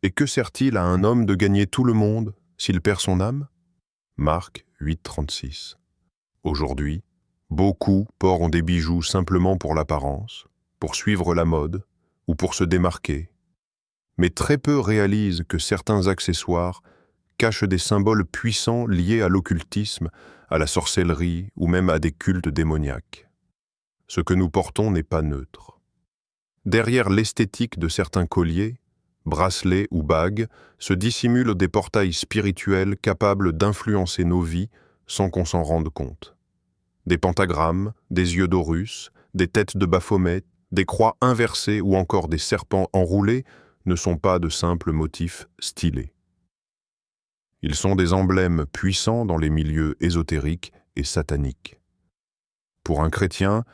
Et que sert-il à un homme de gagner tout le monde s'il perd son âme? Marc 8,36. Aujourd'hui, beaucoup portent des bijoux simplement pour l'apparence, pour suivre la mode ou pour se démarquer. Mais très peu réalisent que certains accessoires cachent des symboles puissants liés à l'occultisme, à la sorcellerie ou même à des cultes démoniaques. Ce que nous portons n'est pas neutre. Derrière l'esthétique de certains colliers, bracelets ou bagues, se dissimulent des portails spirituels capables d'influencer nos vies sans qu'on s'en rende compte. Des pentagrammes, des yeux d'Horus, des têtes de Baphomet, des croix inversées ou encore des serpents enroulés ne sont pas de simples motifs stylés. Ils sont des emblèmes puissants dans les milieux ésotériques et sataniques. Pour un chrétien,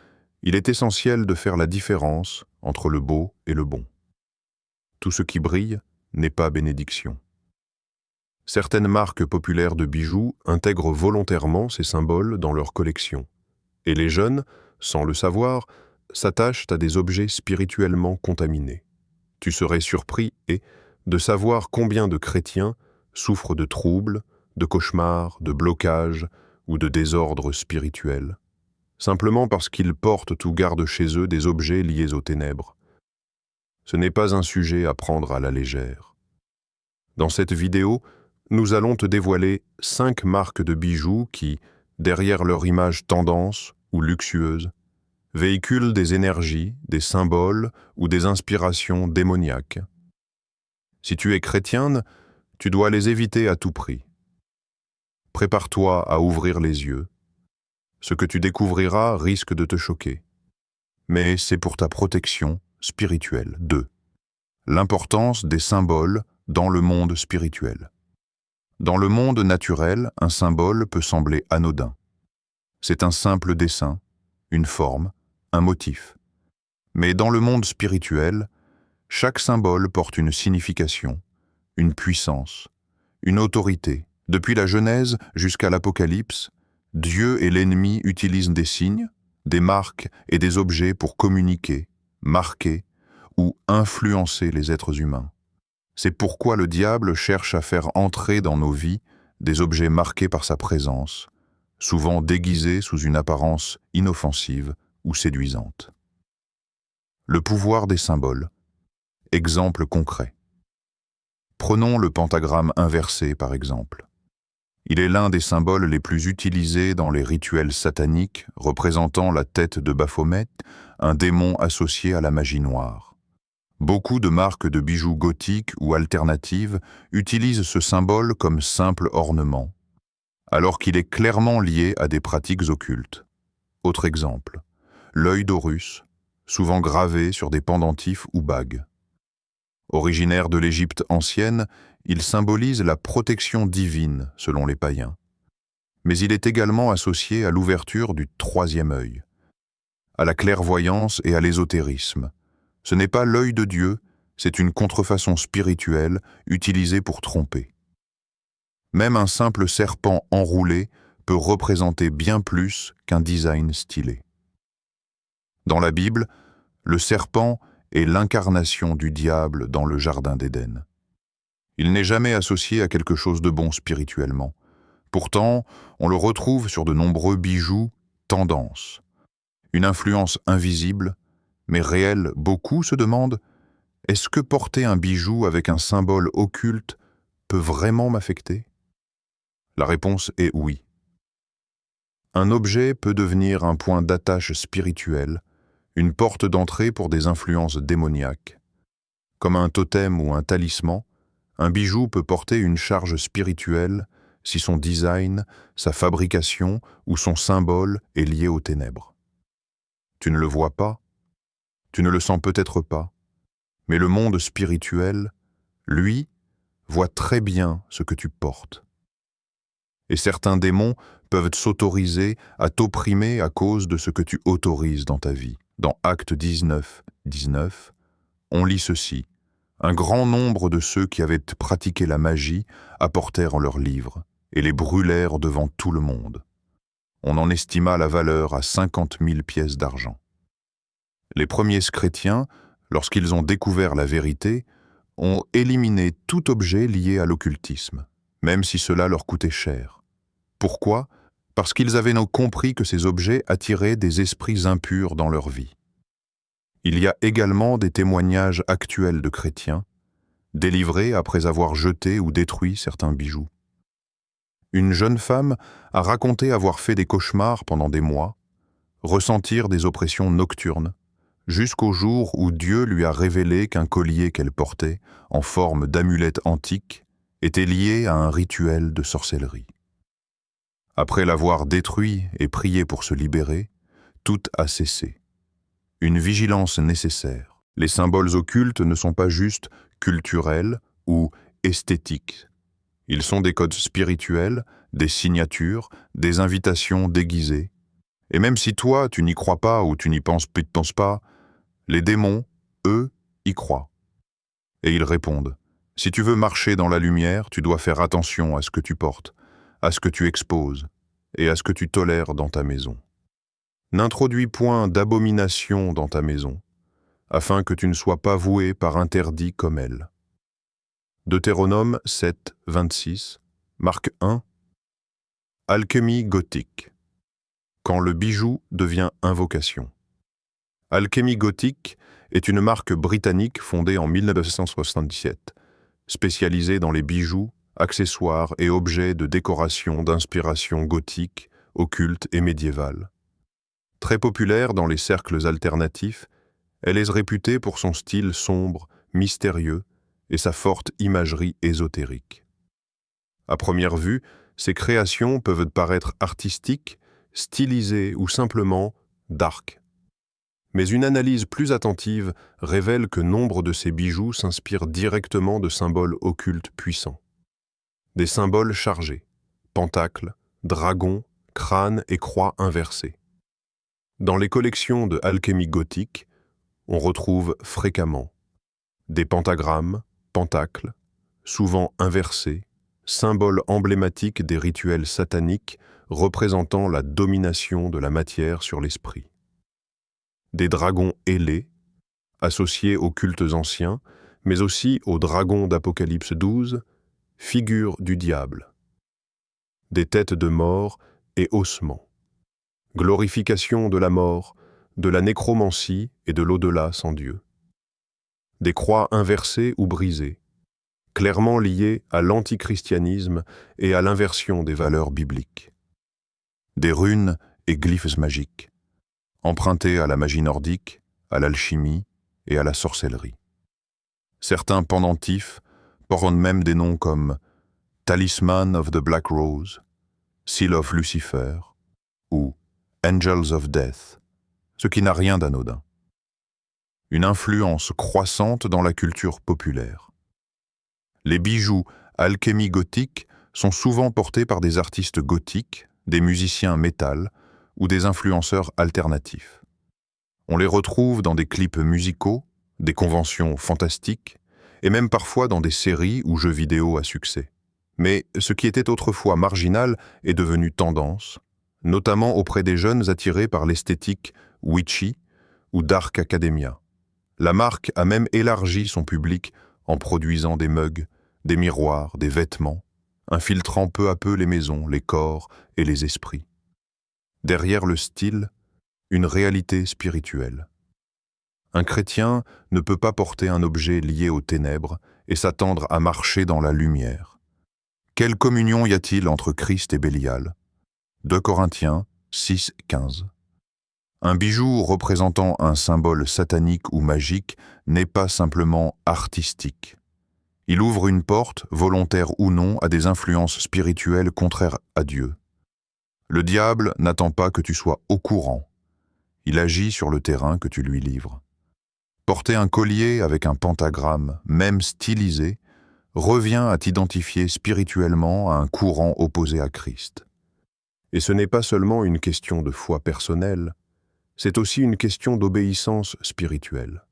il est essentiel de faire la différence entre le beau et le bon. Tout ce qui brille n'est pas bénédiction. Certaines marques populaires de bijoux intègrent volontairement ces symboles dans leur collection. Et les jeunes, sans le savoir, s'attachent à des objets spirituellement contaminés. Tu serais surpris de savoir combien de chrétiens souffrent de troubles, de cauchemars, de blocages ou de désordres spirituels, simplement parce qu'ils portent ou gardent chez eux des objets liés aux ténèbres. Ce n'est pas un sujet à prendre à la légère. Dans cette vidéo, nous allons te dévoiler 5 marques de bijoux qui, derrière leur image tendance ou luxueuse, véhiculent des énergies, des symboles ou des inspirations démoniaques. Si tu es chrétienne, tu dois les éviter à tout prix. Prépare-toi à ouvrir les yeux. Ce que tu découvriras risque de te choquer. Mais c'est pour ta protection spirituelle. 2. L'importance des symboles dans le monde spirituel. Dans le monde naturel, un symbole peut sembler anodin. C'est un simple dessin, une forme, un motif. Mais dans le monde spirituel, chaque symbole porte une signification, une puissance, une autorité. Depuis la Genèse jusqu'à l'Apocalypse, Dieu et l'ennemi utilisent des signes, des marques et des objets pour communiquer, marquer ou influencer les êtres humains. C'est pourquoi le diable cherche à faire entrer dans nos vies des objets marqués par sa présence, souvent déguisés sous une apparence inoffensive ou séduisante. Le pouvoir des symboles. Exemple concret. Prenons le pentagramme inversé par exemple. Il est l'un des symboles les plus utilisés dans les rituels sataniques représentant la tête de Baphomet, un démon associé à la magie noire. Beaucoup de marques de bijoux gothiques ou alternatives utilisent ce symbole comme simple ornement, alors qu'il est clairement lié à des pratiques occultes. Autre exemple, l'œil d'Horus, souvent gravé sur des pendentifs ou bagues. Originaire de l'Égypte ancienne, il symbolise la protection divine selon les païens. Mais il est également associé à l'ouverture du troisième œil, à la clairvoyance et à l'ésotérisme. Ce n'est pas l'œil de Dieu, c'est une contrefaçon spirituelle utilisée pour tromper. Même un simple serpent enroulé peut représenter bien plus qu'un design stylé. Dans la Bible, le serpent est l'incarnation du diable dans le jardin d'Éden. Il n'est jamais associé à quelque chose de bon spirituellement. Pourtant, on le retrouve sur de nombreux bijoux tendance. Une influence invisible, mais réelle. Beaucoup se demandent « Est-ce que porter un bijou avec un symbole occulte peut vraiment m'affecter ?» La réponse est oui. Un objet peut devenir un point d'attache spirituel, une porte d'entrée pour des influences démoniaques. Comme un totem ou un talisman, un bijou peut porter une charge spirituelle si son design, sa fabrication ou son symbole est lié aux ténèbres. Tu ne le vois pas, tu ne le sens peut-être pas, mais le monde spirituel, lui, voit très bien ce que tu portes. Et certains démons peuvent s'autoriser à t'opprimer à cause de ce que tu autorises dans ta vie. Dans Actes 19, 19, on lit ceci. Un grand nombre de ceux qui avaient pratiqué la magie apportèrent leurs livres et les brûlèrent devant tout le monde. On en estima la valeur à 50 000 pièces d'argent. Les premiers chrétiens, lorsqu'ils ont découvert la vérité, ont éliminé tout objet lié à l'occultisme, même si cela leur coûtait cher. Pourquoi? Parce qu'ils avaient compris que ces objets attiraient des esprits impurs dans leur vie. Il y a également des témoignages actuels de chrétiens, délivrés après avoir jeté ou détruit certains bijoux. Une jeune femme a raconté avoir fait des cauchemars pendant des mois, ressentir des oppressions nocturnes, jusqu'au jour où Dieu lui a révélé qu'un collier qu'elle portait, en forme d'amulette antique, était lié à un rituel de sorcellerie. Après l'avoir détruit et prié pour se libérer, tout a cessé. Une vigilance nécessaire. Les symboles occultes ne sont pas juste culturels ou esthétiques. Ils sont des codes spirituels, des signatures, des invitations déguisées. Et même si toi, tu n'y crois pas ou tu n'y penses pas, les démons, eux, y croient. Et ils répondent, si tu veux marcher dans la lumière, tu dois faire attention à ce que tu portes, à ce que tu exposes et à ce que tu tolères dans ta maison. N'introduis point d'abomination dans ta maison, afin que tu ne sois pas voué par interdit comme elle. Deutéronome 7, 26, Marc 1. Alchimie gothique. Quand le bijou devient invocation. Alchimie gothique est une marque britannique fondée en 1977, spécialisée dans les bijoux, accessoires et objets de décoration d'inspiration gothique, occulte et médiévale. Très populaire dans les cercles alternatifs, elle est réputée pour son style sombre, mystérieux et sa forte imagerie ésotérique. À première vue, ces créations peuvent paraître artistiques, stylisées ou simplement dark. Mais une analyse plus attentive révèle que nombre de ces bijoux s'inspirent directement de symboles occultes puissants. Des symboles chargés, pentacles, dragons, crânes et croix inversées. Dans les collections de alchimie gothique, on retrouve fréquemment des pentagrammes, pentacles, souvent inversés, symboles emblématiques des rituels sataniques représentant la domination de la matière sur l'esprit. Des dragons ailés, associés aux cultes anciens, mais aussi aux dragons d'Apocalypse 12, figures du diable. Des têtes de mort et ossements. Glorification de la mort, de la nécromancie et de l'au-delà sans Dieu. Des croix inversées ou brisées, clairement liées à l'antichristianisme et à l'inversion des valeurs bibliques. Des runes et glyphes magiques, empruntés à la magie nordique, à l'alchimie et à la sorcellerie. Certains pendentifs portent même des noms comme Talisman of the Black Rose, Seal of Lucifer ou Angels of Death, ce qui n'a rien d'anodin. Une influence croissante dans la culture populaire. Les bijoux alchimie gothique sont souvent portés par des artistes gothiques, des musiciens métal ou des influenceurs alternatifs. On les retrouve dans des clips musicaux, des conventions fantastiques et même parfois dans des séries ou jeux vidéo à succès. Mais ce qui était autrefois marginal est devenu tendance, notamment auprès des jeunes attirés par l'esthétique witchy ou dark academia. La marque a même élargi son public en produisant des mugs, des miroirs, des vêtements, infiltrant peu à peu les maisons, les corps et les esprits. Derrière le style, une réalité spirituelle. Un chrétien ne peut pas porter un objet lié aux ténèbres et s'attendre à marcher dans la lumière. Quelle communion y a-t-il entre Christ et Bélial? 2 Corinthiens 6, 15. Un bijou représentant un symbole satanique ou magique n'est pas simplement artistique. Il ouvre une porte, volontaire ou non, à des influences spirituelles contraires à Dieu. Le diable n'attend pas que tu sois au courant. Il agit sur le terrain que tu lui livres. Porter un collier avec un pentagramme, même stylisé, revient à t'identifier spirituellement à un courant opposé à Christ. Et ce n'est pas seulement une question de foi personnelle, c'est aussi une question d'obéissance spirituelle.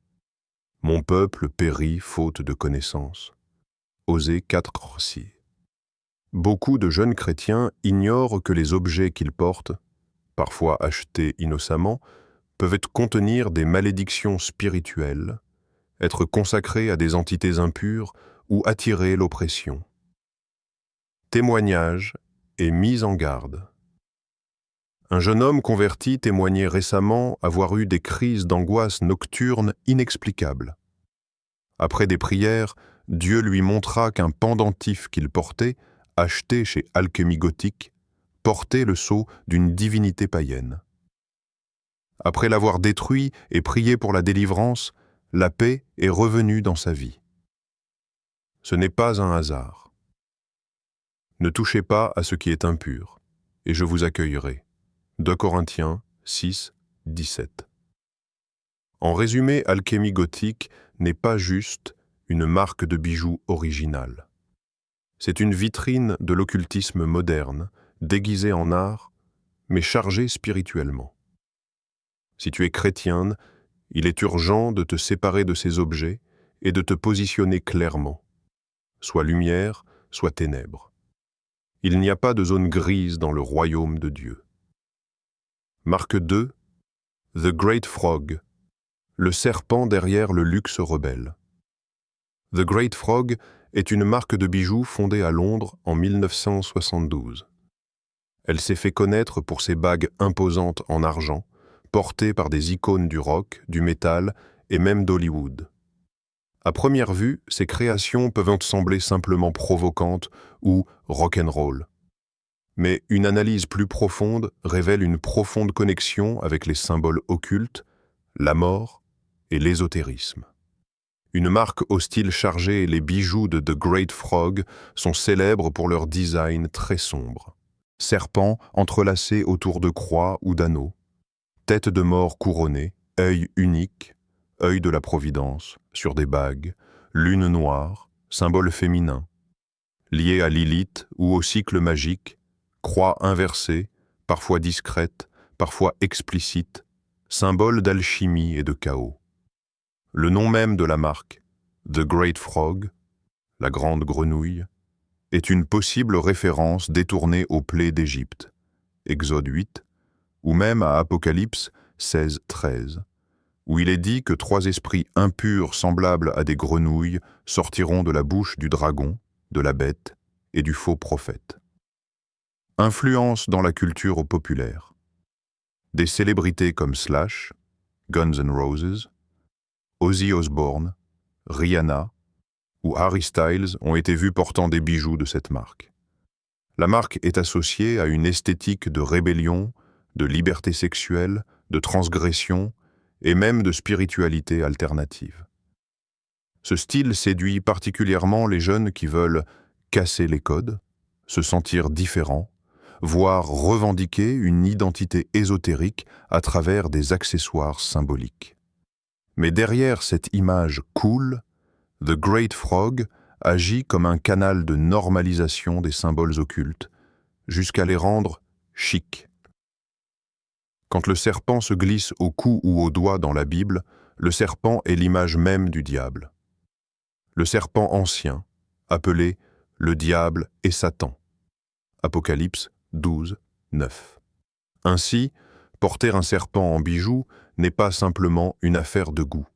Mon peuple périt faute de connaissance. Osée 4:6. Beaucoup de jeunes chrétiens ignorent que les objets qu'ils portent, parfois achetés innocemment, peuvent contenir des malédictions spirituelles, être consacré à des entités impures ou attirer l'oppression. Témoignage et mise en garde. Un jeune homme converti témoignait récemment avoir eu des crises d'angoisse nocturne inexplicables. Après des prières, Dieu lui montra qu'un pendentif qu'il portait, acheté chez Alchimie Gothique, portait le sceau d'une divinité païenne. Après l'avoir détruit et prié pour la délivrance, la paix est revenue dans sa vie. Ce n'est pas un hasard. Ne touchez pas à ce qui est impur, et je vous accueillerai. 2 Corinthiens 6, 17. En résumé, Alchimie Gothique n'est pas juste une marque de bijoux originale. C'est une vitrine de l'occultisme moderne, déguisée en art, mais chargée spirituellement. Si tu es chrétienne, il est urgent de te séparer de ces objets et de te positionner clairement, soit lumière, soit ténèbres. Il n'y a pas de zone grise dans le royaume de Dieu. Marque 2, The Great Frog, le serpent derrière le luxe rebelle. The Great Frog est une marque de bijoux fondée à Londres en 1972. Elle s'est fait connaître pour ses bagues imposantes en argent, portées par des icônes du rock, du métal et même d'Hollywood. À première vue, ces créations peuvent sembler simplement provocantes ou rock'n'roll. Mais une analyse plus profonde révèle une profonde connexion avec les symboles occultes, la mort et l'ésotérisme. Une marque au style chargé, les bijoux de The Great Frog sont célèbres pour leur design très sombre. Serpents entrelacés autour de croix ou d'anneaux, tête de mort couronnée, œil unique, œil de la Providence, sur des bagues, lune noire, symbole féminin, lié à Lilith ou au cycle magique, croix inversée, parfois discrète, parfois explicite, symbole d'alchimie et de chaos. Le nom même de la marque, The Great Frog, la grande grenouille, est une possible référence détournée aux plaies d'Égypte, Exode 8, ou même à Apocalypse 16, 13, où il est dit que 3 esprits impurs semblables à des grenouilles sortiront de la bouche du dragon, de la bête et du faux prophète. Influence dans la culture populaire. Des célébrités comme Slash, Guns N' Roses, Ozzy Osbourne, Rihanna ou Harry Styles ont été vus portant des bijoux de cette marque. La marque est associée à une esthétique de rébellion, de liberté sexuelle, de transgression et même de spiritualité alternative. Ce style séduit particulièrement les jeunes qui veulent casser les codes, se sentir différents, voire revendiquer une identité ésotérique à travers des accessoires symboliques. Mais derrière cette image cool, The Great Frog agit comme un canal de normalisation des symboles occultes, jusqu'à les rendre chics. Quand le serpent se glisse au cou ou au doigt dans la Bible, le serpent est l'image même du diable. Le serpent ancien, appelé le diable et Satan. Apocalypse 12, 9. Ainsi, porter un serpent en bijou n'est pas simplement une affaire de goût.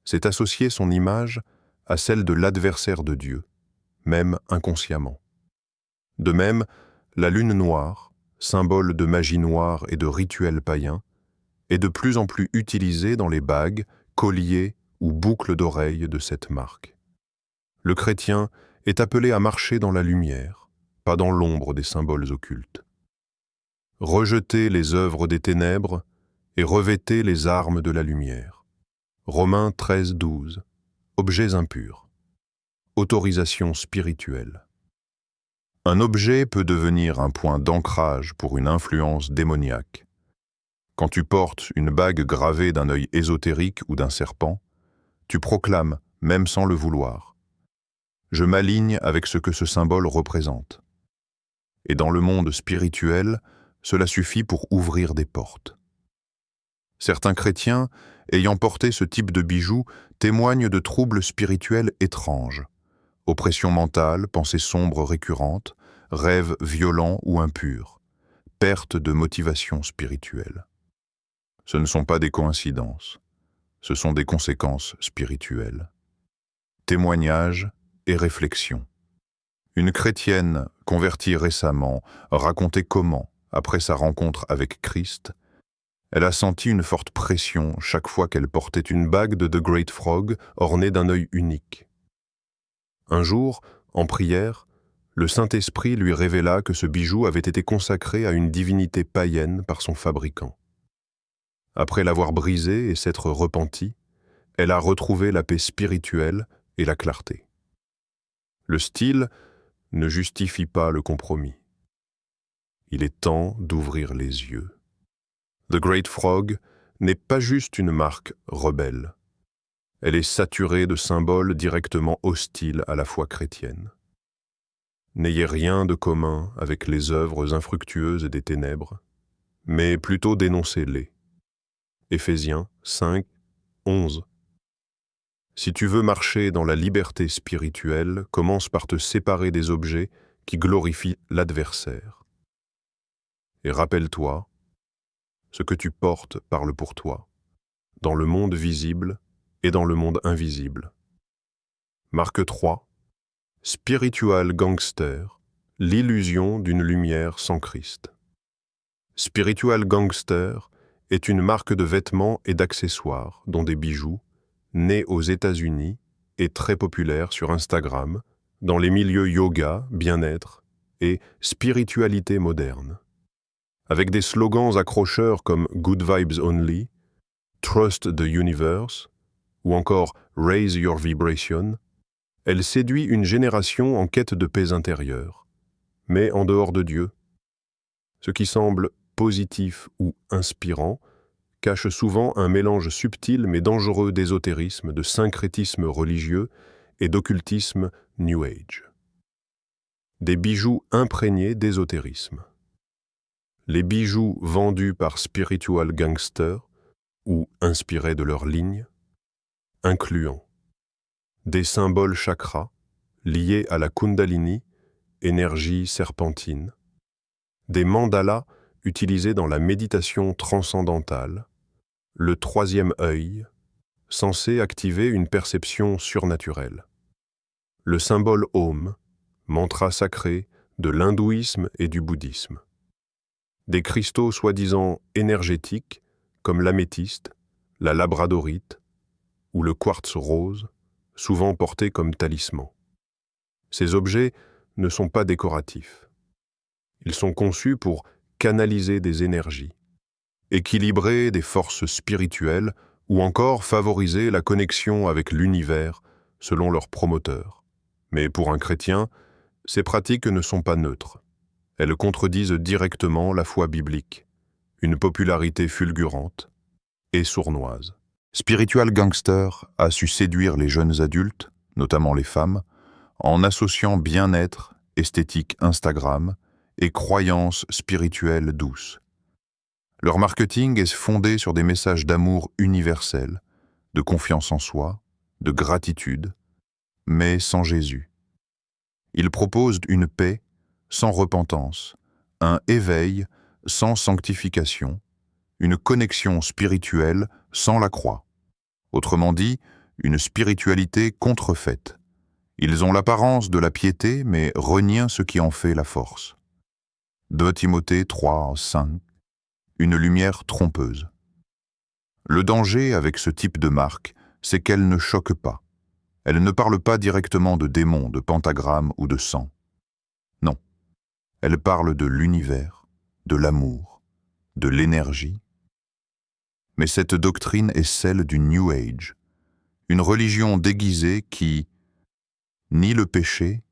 C'est associer son image à celle de l'adversaire de Dieu, même inconsciemment. De même, la lune noire, symbole de magie noire et de rituels païens, est de plus en plus utilisée dans les bagues, colliers ou boucles d'oreilles de cette marque. Le chrétien est appelé à marcher dans la lumière, pas dans l'ombre des symboles occultes. Rejetez les œuvres des ténèbres et revêtez les armes de la lumière. Romains 13, 12. Objets impurs. Autorisation spirituelle. Un objet peut devenir un point d'ancrage pour une influence démoniaque. Quand tu portes une bague gravée d'un œil ésotérique ou d'un serpent, tu proclames, même sans le vouloir, « Je m'aligne avec ce que ce symbole représente ». Et dans le monde spirituel, cela suffit pour ouvrir des portes. Certains chrétiens, ayant porté ce type de bijoux, témoignent de troubles spirituels étranges, oppression mentale, pensées sombres récurrentes, rêves violents ou impurs, perte de motivation spirituelle. Ce ne sont pas des coïncidences. Ce sont des conséquences spirituelles. Témoignages et réflexions. Une chrétienne convertie récemment racontait comment, après sa rencontre avec Christ, elle a senti une forte pression chaque fois qu'elle portait une bague de The Great Frog ornée d'un œil unique. Un jour, en prière, le Saint-Esprit lui révéla que ce bijou avait été consacré à une divinité païenne par son fabricant. Après l'avoir brisé et s'être repentie, elle a retrouvé la paix spirituelle et la clarté. Le style ne justifie pas le compromis. Il est temps d'ouvrir les yeux. The Great Frog n'est pas juste une marque rebelle. Elle est saturée de symboles directement hostiles à la foi chrétienne. N'ayez rien de commun avec les œuvres infructueuses des ténèbres, mais plutôt dénoncez-les. Éphésiens 5, 11. Si tu veux marcher dans la liberté spirituelle, commence par te séparer des objets qui glorifient l'adversaire. Et rappelle-toi, ce que tu portes parle pour toi, dans le monde visible et dans le monde invisible. Marque 3. Spiritual Gangster, l'illusion d'une lumière sans Christ. Spiritual Gangster est une marque de vêtements et d'accessoires, dont des bijoux, née aux États-Unis et très populaire sur Instagram, dans les milieux yoga, bien-être et spiritualité moderne. Avec des slogans accrocheurs comme Good Vibes Only, Trust the Universe ou encore Raise Your Vibration, elle séduit une génération en quête de paix intérieure, mais en dehors de Dieu. Ce qui semble positif ou inspirant cache souvent un mélange subtil mais dangereux d'ésotérisme, de syncrétisme religieux et d'occultisme New Age. Des bijoux imprégnés d'ésotérisme. Les bijoux vendus par Spiritual Gangster ou inspirés de leur ligne, incluant des symboles chakras liés à la Kundalini, énergie serpentine, des mandalas utilisés dans la méditation transcendantale, le troisième œil, censé activer une perception surnaturelle, le symbole Om, mantra sacré de l'hindouisme et du bouddhisme, des cristaux soi-disant énergétiques comme l'améthyste, la labradorite ou le quartz rose, souvent portés comme talisman. Ces objets ne sont pas décoratifs. Ils sont conçus pour canaliser des énergies, équilibrer des forces spirituelles ou encore favoriser la connexion avec l'univers selon leurs promoteurs. Mais pour un chrétien, ces pratiques ne sont pas neutres. Elles contredisent directement la foi biblique, une popularité fulgurante et sournoise. Spiritual Gangster a su séduire les jeunes adultes, notamment les femmes, en associant bien-être, esthétique Instagram et croyances spirituelles douces. Leur marketing est fondé sur des messages d'amour universel, de confiance en soi, de gratitude, mais sans Jésus. Ils proposent une paix sans repentance, un éveil sans sanctification, une connexion spirituelle sans la croix. Autrement dit, une spiritualité contrefaite. Ils ont l'apparence de la piété, mais renient ce qui en fait la force. 2 Timothée 3, 5. Une lumière trompeuse. Le danger avec ce type de marque, c'est qu'elle ne choque pas. Elle ne parle pas directement de démons, de pentagrammes ou de sang. Non. Elle parle de l'univers, de l'amour, de l'énergie. Mais cette doctrine est celle du New Age, une religion déguisée qui nie le péché,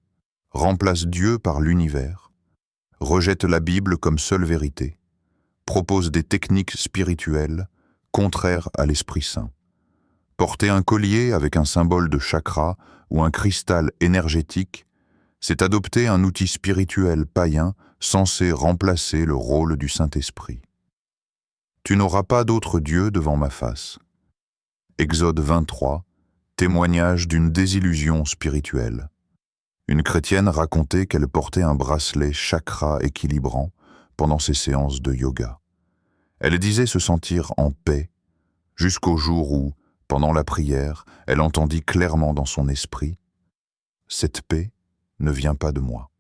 remplace Dieu par l'univers, rejette la Bible comme seule vérité, propose des techniques spirituelles contraires à l'Esprit Saint. Porter un collier avec un symbole de chakra ou un cristal énergétique, c'est adopter un outil spirituel païen censé remplacer le rôle du Saint-Esprit. Tu n'auras pas d'autre Dieu devant ma face. Exode 23, témoignage d'une désillusion spirituelle. Une chrétienne racontait qu'elle portait un bracelet chakra équilibrant pendant ses séances de yoga. Elle disait se sentir en paix jusqu'au jour où, Pendant la prière, elle entendit clairement dans son esprit « Cette paix ne vient pas de moi ».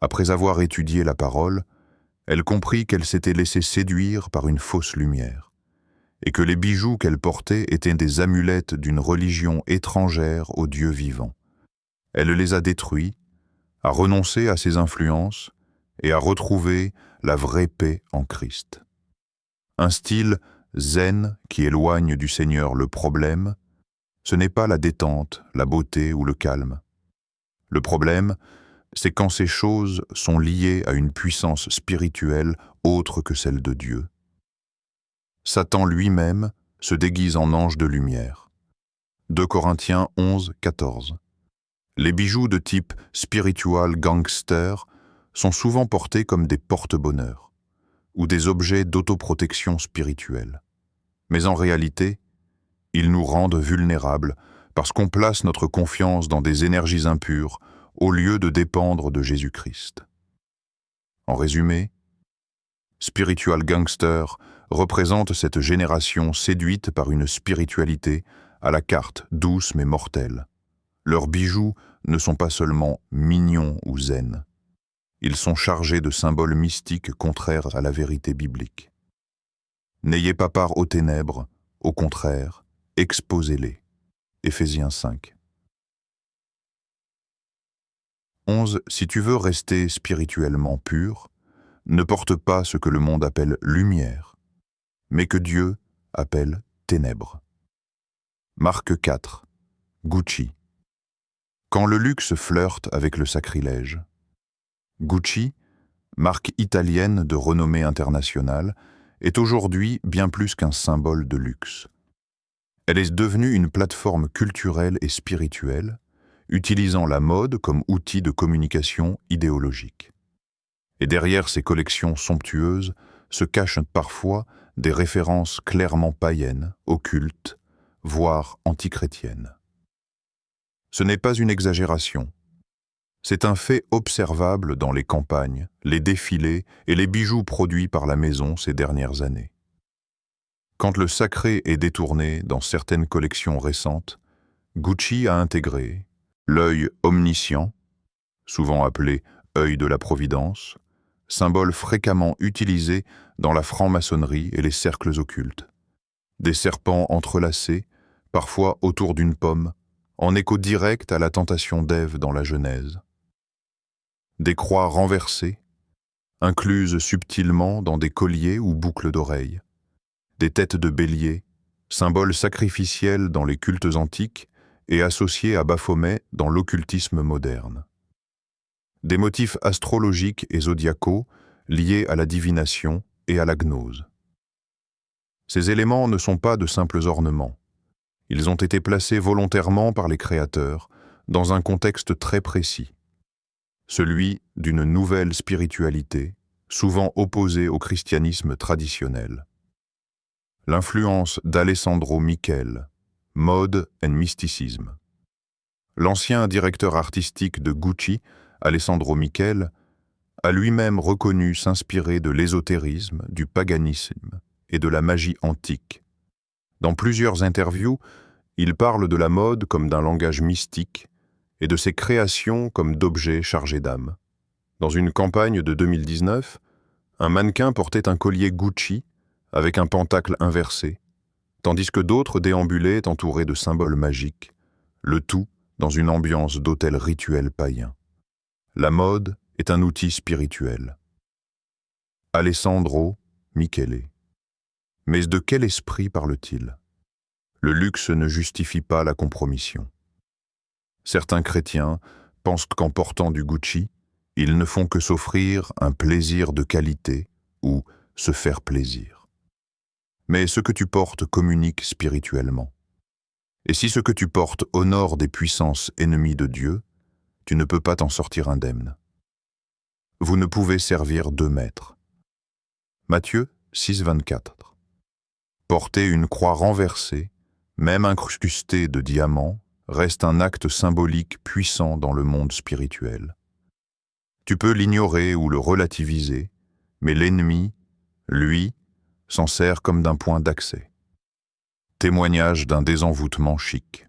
Après avoir étudié la parole, elle comprit qu'elle s'était laissée séduire par une fausse lumière, et que les bijoux qu'elle portait étaient des amulettes d'une religion étrangère au Dieu vivant. Elle les a détruits, a renoncé à ses influences et a retrouvé la vraie paix en Christ. Un style zen qui éloigne du Seigneur le problème, ce n'est pas la détente, la beauté ou le calme. Le problème, c'est quand ces choses sont liées à une puissance spirituelle autre que celle de Dieu. Satan lui-même se déguise en ange de lumière. 2 Corinthiens 11, 14. Les bijoux de type spiritual gangster sont souvent portés comme des porte-bonheur ou des objets d'autoprotection spirituelle. Mais en réalité, ils nous rendent vulnérables parce qu'on place notre confiance dans des énergies impures au lieu de dépendre de Jésus-Christ. En résumé, Spiritual Gangster représente cette génération séduite par une spiritualité à la carte douce mais mortelle. Leurs bijoux ne sont pas seulement mignons ou zen. Ils sont chargés de symboles mystiques contraires à la vérité biblique. N'ayez pas part aux ténèbres, au contraire, exposez-les. Éphésiens 5. 11. Si tu veux rester spirituellement pur, ne porte pas ce que le monde appelle lumière, mais que Dieu appelle ténèbres. Marc 4. Gucci. Quand le luxe flirte avec le sacrilège. Gucci, marque italienne de renommée internationale, est aujourd'hui bien plus qu'un symbole de luxe. Elle est devenue une plateforme culturelle et spirituelle, utilisant la mode comme outil de communication idéologique. Et derrière ces collections somptueuses se cachent parfois des références clairement païennes, occultes, voire antichrétiennes. Ce n'est pas une exagération. C'est un fait observable dans les campagnes, les défilés et les bijoux produits par la maison ces dernières années. Quand le sacré est détourné dans certaines collections récentes, Gucci a intégré l'œil omniscient, souvent appelé œil de la Providence, symbole fréquemment utilisé dans la franc-maçonnerie et les cercles occultes. Des serpents entrelacés, parfois autour d'une pomme, en écho direct à la tentation d'Ève dans la Genèse. Des croix renversées, incluses subtilement dans des colliers ou boucles d'oreilles. Des têtes de bélier, symboles sacrificiels dans les cultes antiques et associés à Baphomet dans l'occultisme moderne. Des motifs astrologiques et zodiacaux liés à la divination et à la gnose. Ces éléments ne sont pas de simples ornements. Ils ont été placés volontairement par les créateurs dans un contexte très précis, celui d'une nouvelle spiritualité, souvent opposée au christianisme traditionnel. L'influence d'Alessandro Michele, Mode and Mysticism. L'ancien directeur artistique de Gucci, Alessandro Michele, a lui-même reconnu s'inspirer de l'ésotérisme, du paganisme et de la magie antique. Dans plusieurs interviews, il parle de la mode comme d'un langage mystique et de ses créations comme d'objets chargés d'âme. Dans une campagne de 2019, un mannequin portait un collier Gucci avec un pentacle inversé, tandis que d'autres déambulaient entourés de symboles magiques, le tout dans une ambiance d'hôtel rituel païen. La mode est un outil spirituel. Alessandro Michele. Mais de quel esprit parle-t-il? Le luxe ne justifie pas la compromission. Certains chrétiens pensent qu'en portant du Gucci, ils ne font que s'offrir un plaisir de qualité ou se faire plaisir. Mais ce que tu portes communique spirituellement. Et si ce que tu portes honore des puissances ennemies de Dieu, tu ne peux pas t'en sortir indemne. Vous ne pouvez servir deux maîtres. Matthieu 6, 24. Porter une croix renversée, même incrustée de diamants, reste un acte symbolique puissant dans le monde spirituel. Tu peux l'ignorer ou le relativiser, mais l'ennemi, lui, s'en sert comme d'un point d'accès. témoignage d'un désenvoûtement chic.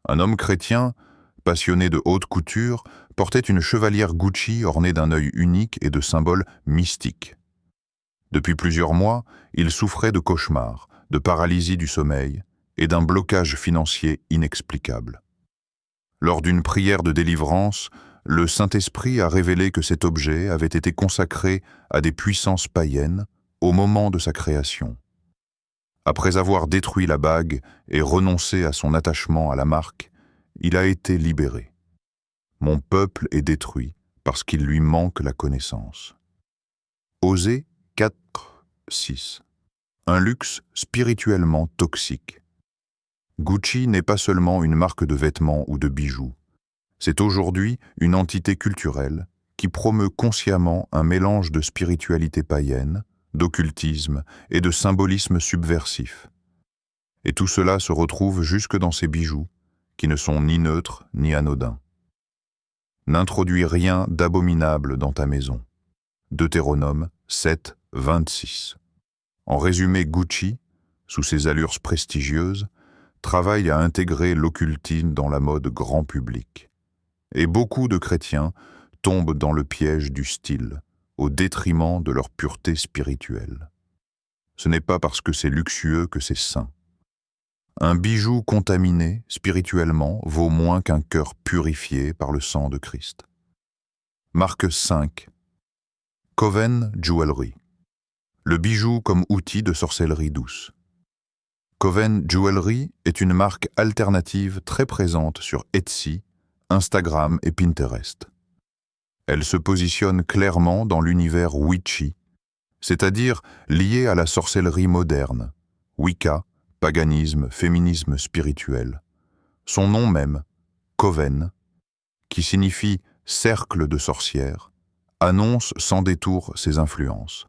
Un homme chrétien, passionné de haute couture, portait une chevalière Gucci ornée d'un œil unique et de symboles mystiques. Depuis plusieurs mois, il souffrait de cauchemars, de paralysie du sommeil et d'un blocage financier inexplicable. Lors d'une prière de délivrance, le Saint-Esprit a révélé que cet objet avait été consacré à des puissances païennes au moment de sa création. Après avoir détruit la bague et renoncé à son attachement à la marque, il a été libéré. Mon peuple est détruit parce qu'il lui manque la connaissance. Osée 4:6. Un luxe spirituellement toxique. Gucci n'est pas seulement une marque de vêtements ou de bijoux. C'est aujourd'hui une entité culturelle qui promeut consciemment un mélange de spiritualité païenne, d'occultisme et de symbolisme subversif. Et tout cela se retrouve jusque dans ces bijoux, qui ne sont ni neutres ni anodins. N'introduis rien d'abominable dans ta maison. Deutéronome 7:26. En résumé, Gucci, sous ses allures prestigieuses, travaille à intégrer l'occultisme dans la mode grand public. Et beaucoup de chrétiens tombent dans le piège du style, au détriment de leur pureté spirituelle. Ce n'est pas parce que c'est luxueux que c'est saint. Un bijou contaminé spirituellement vaut moins qu'un cœur purifié par le sang de Christ. Marque 5. Coven Jewelry. Le bijou comme outil de sorcellerie douce. Coven Jewelry est une marque alternative très présente sur Etsy, Instagram et Pinterest. Elle se positionne clairement dans l'univers witchy, c'est-à-dire lié à la sorcellerie moderne, Wicca, paganisme, féminisme spirituel. Son nom même, Coven, qui signifie cercle de sorcières, annonce sans détour ses influences.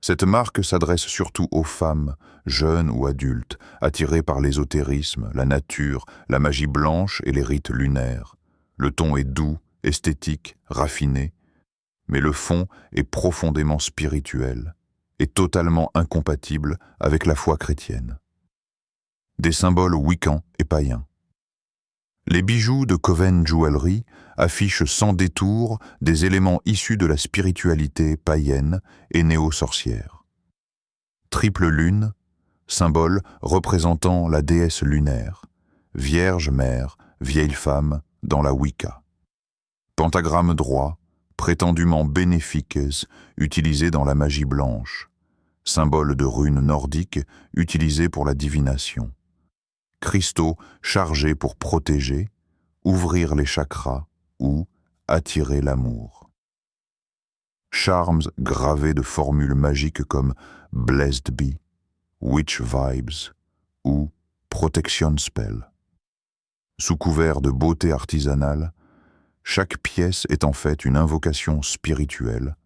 Cette marque s'adresse surtout aux femmes, jeunes ou adultes, attirées par l'ésotérisme, la nature, la magie blanche et les rites lunaires. Le ton est doux, esthétique, raffiné, mais le fond est profondément spirituel et totalement incompatible avec la foi chrétienne. Des symboles wiccans et païens. Les bijoux de Coven Jewelry affichent sans détour des éléments issus de la spiritualité païenne et néo-sorcière. Triple lune, symbole représentant la déesse lunaire, Vierge mère, vieille femme dans la Wicca. Pentagramme droit, prétendument bénéfiques, utilisé dans la magie blanche, symbole de runes nordiques utilisé pour la divination. Cristaux chargés pour protéger, ouvrir les chakras ou attirer l'amour. Charms gravés de formules magiques comme Blessed Be, Witch Vibes ou Protection Spell. Sous couvert de beauté artisanale, chaque pièce est en fait une invocation spirituelle,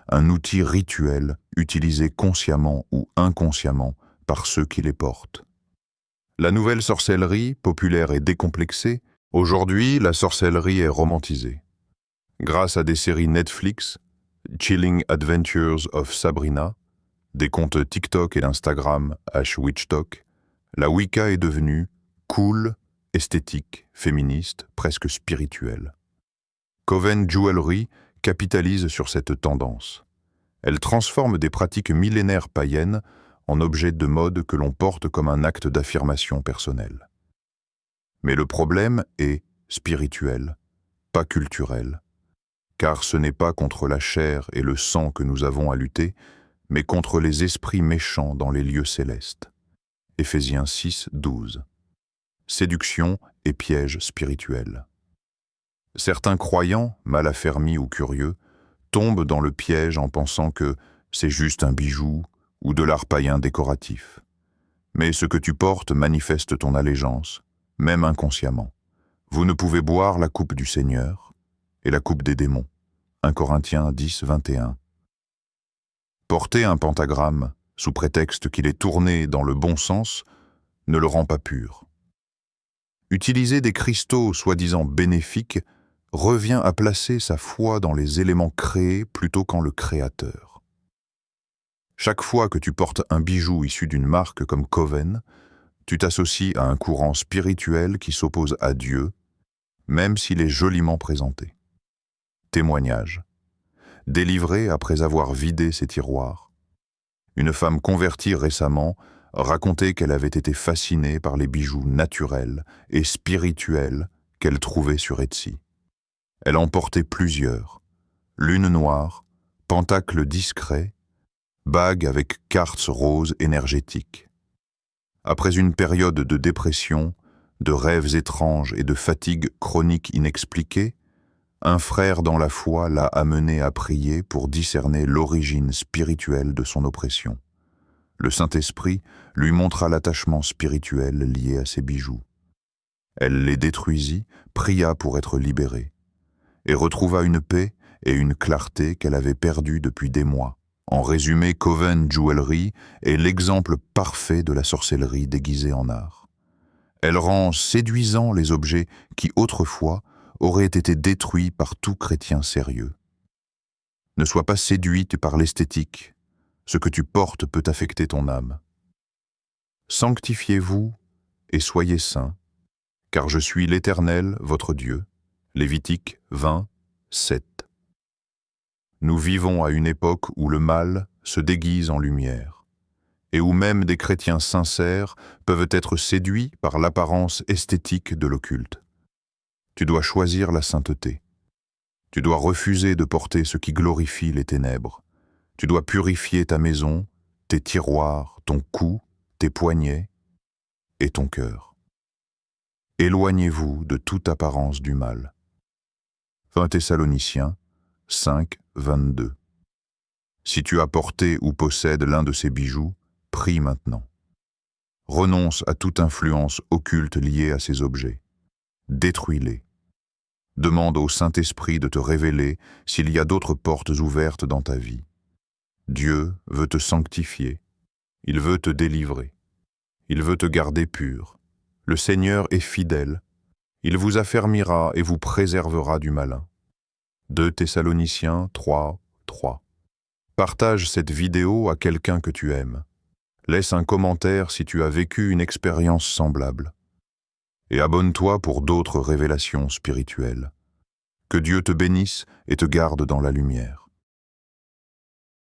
un outil rituel utilisé consciemment ou inconsciemment par ceux qui les portent. La nouvelle sorcellerie, populaire et décomplexée, aujourd'hui la sorcellerie est romantisée. Grâce à des séries Netflix, Chilling Adventures of Sabrina, des comptes TikTok et d'Instagram #WitchTok, la Wicca est devenue cool, esthétique, féministe, presque spirituelle. Coven Jewelry capitalise sur cette tendance. Elle transforme des pratiques millénaires païennes en objets de mode que l'on porte comme un acte d'affirmation personnelle. Mais le problème est spirituel, pas culturel, car ce n'est pas contre la chair et le sang que nous avons à lutter, mais contre les esprits méchants dans les lieux célestes. Éphésiens 6:12. Séduction et piège spirituel. Certains croyants, mal affermis ou curieux, tombent dans le piège en pensant que c'est juste un bijou ou de l'art païen décoratif. Mais ce que tu portes manifeste ton allégeance, même inconsciemment. Vous ne pouvez boire la coupe du Seigneur et la coupe des démons. 1 Corinthiens 10:21. Porter un pentagramme, sous prétexte qu'il est tourné dans le bon sens, ne le rend pas pur. Utiliser des cristaux soi-disant bénéfiques revient à placer sa foi dans les éléments créés plutôt qu'en le Créateur. Chaque fois que tu portes un bijou issu d'une marque comme Coven, tu t'associes à un courant spirituel qui s'oppose à Dieu, même s'il est joliment présenté. Témoignage. Délivrée après avoir vidé ses tiroirs. Une femme convertie récemment racontait qu'elle avait été fascinée par les bijoux naturels et spirituels qu'elle trouvait sur Etsy. Elle en portait plusieurs, lune noire, pentacle discret, bague avec quartz rose énergétique. Après une période de dépression, de rêves étranges et de fatigue chronique inexpliquée, un frère dans la foi l'a amenée à prier pour discerner l'origine spirituelle de son oppression. Le Saint-Esprit lui montra l'attachement spirituel lié à ses bijoux. Elle les détruisit, pria pour être libérée, et retrouva une paix et une clarté qu'elle avait perdues depuis des mois. En résumé, Coven Jewelry est l'exemple parfait de la sorcellerie déguisée en art. Elle rend séduisants les objets qui, autrefois, auraient été détruits par tout chrétien sérieux. Ne sois pas séduite par l'esthétique. Ce que tu portes peut affecter ton âme. Sanctifiez-vous et soyez saints, car je suis l'Éternel, votre Dieu. Lévitique 20, 7. Nous vivons à une époque où le mal se déguise en lumière, et où même des chrétiens sincères peuvent être séduits par l'apparence esthétique de l'occulte. Tu dois choisir la sainteté. Tu dois refuser de porter ce qui glorifie les ténèbres. Tu dois purifier ta maison, tes tiroirs, ton cou, tes poignets et ton cœur. Éloignez-vous de toute apparence du mal. 1 Thessaloniciens 5, 22. Si tu as porté ou possèdes l'un de ces bijoux, prie maintenant. Renonce à toute influence occulte liée à ces objets. Détruis-les. Demande au Saint-Esprit de te révéler s'il y a d'autres portes ouvertes dans ta vie. Dieu veut te sanctifier. Il veut te délivrer. Il veut te garder pur. Le Seigneur est fidèle. Il vous affermira et vous préservera du malin. 2 Thessaloniciens 3, 3. Partage cette vidéo à quelqu'un que tu aimes. Laisse un commentaire si tu as vécu une expérience semblable. Et abonne-toi pour d'autres révélations spirituelles. Que Dieu te bénisse et te garde dans la lumière.